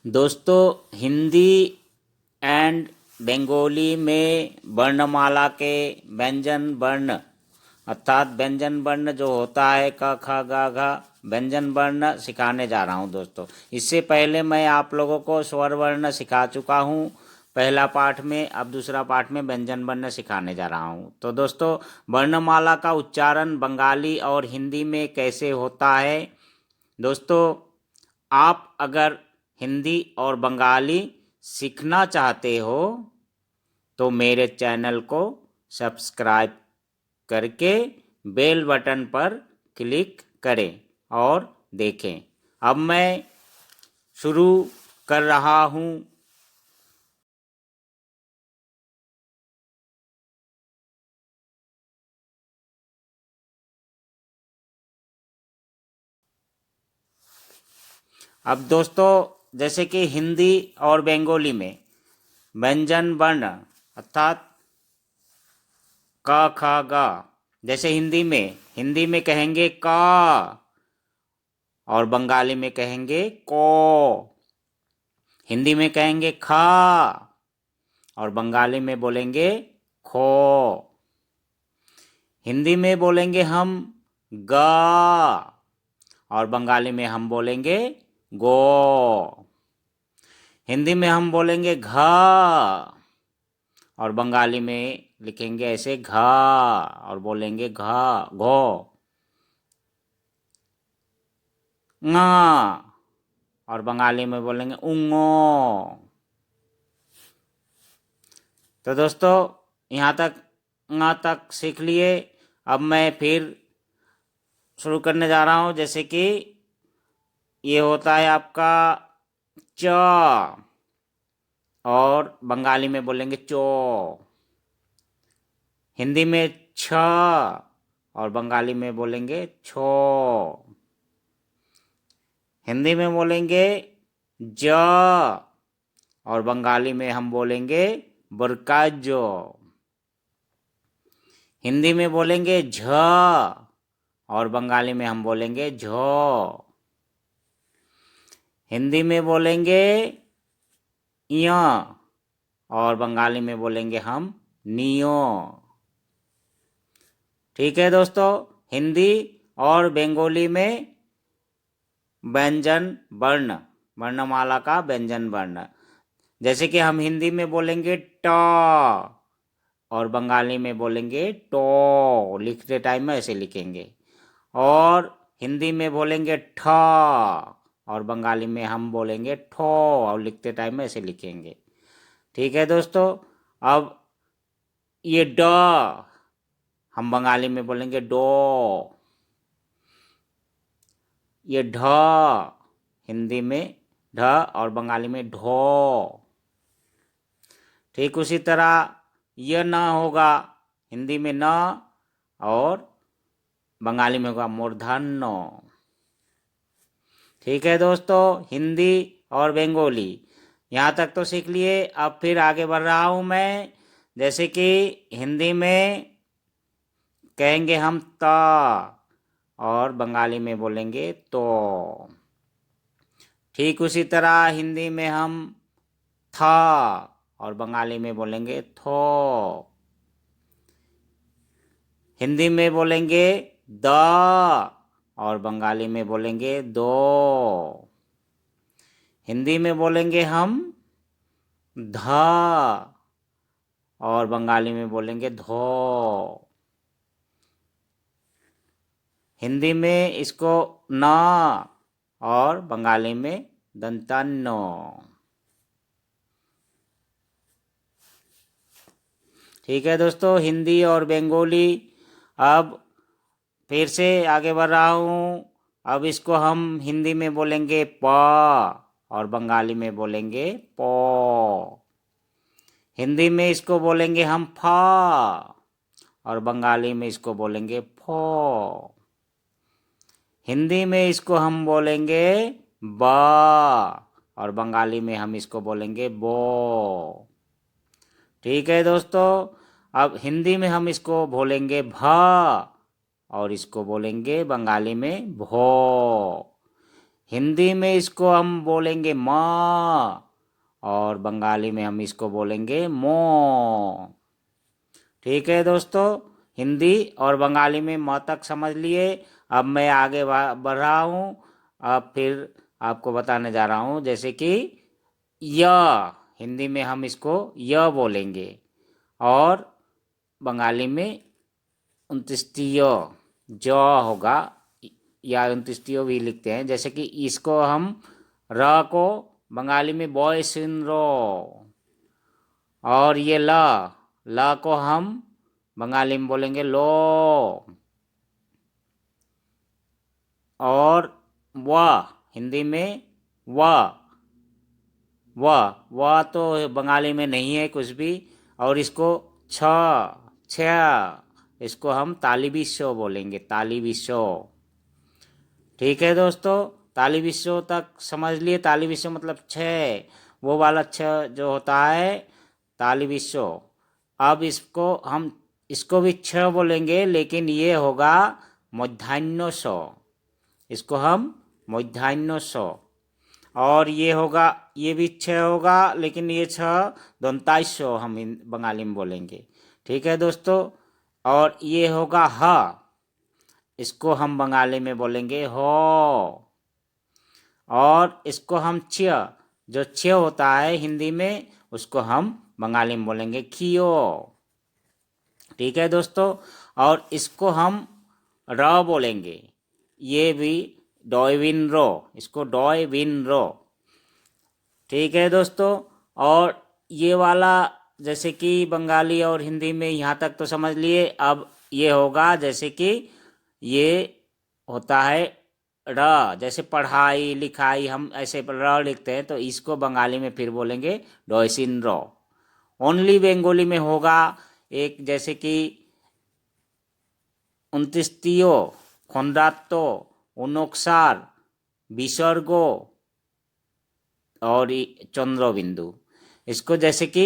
दोस्तों, हिंदी एंड बंगाली में वर्णमाला के व्यंजन वर्ण अर्थात व्यंजन वर्ण जो होता है क ख ग घ व्यंजन वर्ण सिखाने जा रहा हूं दोस्तों। इससे पहले मैं आप लोगों को स्वर वर्ण सिखा चुका हूं पहला पाठ में। अब दूसरा पाठ में व्यंजन वर्ण सिखाने जा रहा हूं। तो दोस्तों, वर्णमाला का उच्चारण बंगाली और हिंदी में कैसे होता है। दोस्तों, आप अगर हिंदी और बंगाली सीखना चाहते हो तो मेरे चैनल को सब्सक्राइब करके बेल बटन पर क्लिक करें और देखें। अब मैं शुरू कर रहा हूं। अब दोस्तों, जैसे कि हिंदी और बंगाली में व्यंजन वर्ण अर्थात क ख ग, जैसे हिंदी में कहेंगे का और बंगाली में कहेंगे को। हिंदी में कहेंगे खा और बंगाली में बोलेंगे खो। हिंदी में बोलेंगे हम गा और बंगाली में हम बोलेंगे गो। हिंदी में हम बोलेंगे घा और बंगाली में लिखेंगे ऐसे घा और बोलेंगे घा घो। ङा और बंगाली में बोलेंगे उंगो। तो दोस्तों, यहाँ तक ङा तक सीख लिए। अब मैं फिर शुरू करने जा रहा हूँ। जैसे कि ये होता है आपका च और बंगाली में बोलेंगे चो। हिंदी में छ और बंगाली में बोलेंगे छो। हिंदी में बोलेंगे ज और बंगाली में हम बोलेंगे बरकाजो। हिंदी में बोलेंगे झ और बंगाली में हम बोलेंगे झो। हिंदी में बोलेंगे य और बंगाली में बोलेंगे हम नियो। ठीक है दोस्तों, हिंदी और बंगाली में व्यंजन वर्ण वर्णमाला का व्यंजन वर्ण, जैसे कि हम हिंदी में बोलेंगे ट और बंगाली में बोलेंगे टो। लिखते टाइम में ऐसे लिखेंगे। और हिंदी में बोलेंगे ठ और बंगाली में हम बोलेंगे ठो और लिखते टाइम में ऐसे लिखेंगे। ठीक है दोस्तों, अब ये ड हम बंगाली में बोलेंगे डो। ये ढ हिंदी में ढ और बंगाली में ढो। ठीक उसी तरह यह न होगा हिंदी में न और बंगाली में होगा मूर्धन्य। ठीक है दोस्तों, हिंदी और बंगाली यहाँ तक तो सीख लिए। अब फिर आगे बढ़ रहा हूँ मैं। जैसे कि हिंदी में कहेंगे हम ता और बंगाली में बोलेंगे तो। ठीक उसी तरह हिंदी में हम था और बंगाली में बोलेंगे थो। हिंदी में बोलेंगे द और बंगाली में बोलेंगे दो। हिंदी में बोलेंगे हम धा और बंगाली में बोलेंगे धो। हिंदी में इसको न और बंगाली में दंतान्नो। ठीक है दोस्तों, हिंदी और बंगाली। अब फिर से आगे बढ़ रहा हूँ। अब इसको हम हिंदी में बोलेंगे प और बंगाली में बोलेंगे पो। हिंदी में इसको बोलेंगे हम फा और बंगाली में इसको बोलेंगे फो। हिंदी में इसको हम बोलेंगे बा और बंगाली में हम इसको बोलेंगे बो। ठीक है दोस्तों, अब हिंदी में हम इसको बोलेंगे भा और इसको बोलेंगे बंगाली में भो। हिंदी में इसको हम बोलेंगे माँ और बंगाली में हम इसको बोलेंगे मो। ठीक है दोस्तों, हिंदी और बंगाली में म तक समझ लिए। अब मैं आगे बढ़ रहा हूँ। अब फिर आपको बताने जा रहा हूँ, जैसे कि य, हिंदी में हम इसको य बोलेंगे और बंगाली में 29 ज होगा, या 29 भी लिखते हैं। जैसे कि इसको हम र को बंगाली में बॉय सुन रो, और ये ल को हम बंगाली में बोलेंगे लो, और व हिंदी में व तो बंगाली में नहीं है कुछ भी। और इसको छ इसको हम ताली विश्व बोलेंगे, ताली विश्व। ठीक है दोस्तों, ताली विश्व तक समझ लिए। ताली विश्व मतलब छः, वो वाला छ जो होता है ताली विश्व। अब इसको भी छ बोलेंगे, लेकिन ये होगा मध्यान्ह स, इसको हम मध्यान्ह स। और ये होगा, ये भी छ होगा, लेकिन ये छ दंताई स हम बंगाली में बोलेंगे। ठीक है दोस्तों, और ये होगा ह, इसको हम बंगाली में बोलेंगे हो। और इसको हम च, जो छ होता है हिंदी में, उसको हम बंगाली में बोलेंगे खियो। ठीक है दोस्तों, और इसको हम र बोलेंगे, ये भी डॉयविन रो, इसको डॉयविन रो। ठीक है दोस्तों, और ये वाला जैसे कि बंगाली और हिंदी में यहाँ तक तो समझ लिए। अब ये होगा, जैसे कि ये होता है र, जैसे पढ़ाई लिखाई हम ऐसे र लिखते हैं, तो इसको बंगाली में फिर बोलेंगे डॉयसिन रो। ओनली बंगाली में होगा एक, जैसे कि 29 खंडातो, उनोक्सार, विसर्ग और चंद्र बिंदु। इसको जैसे कि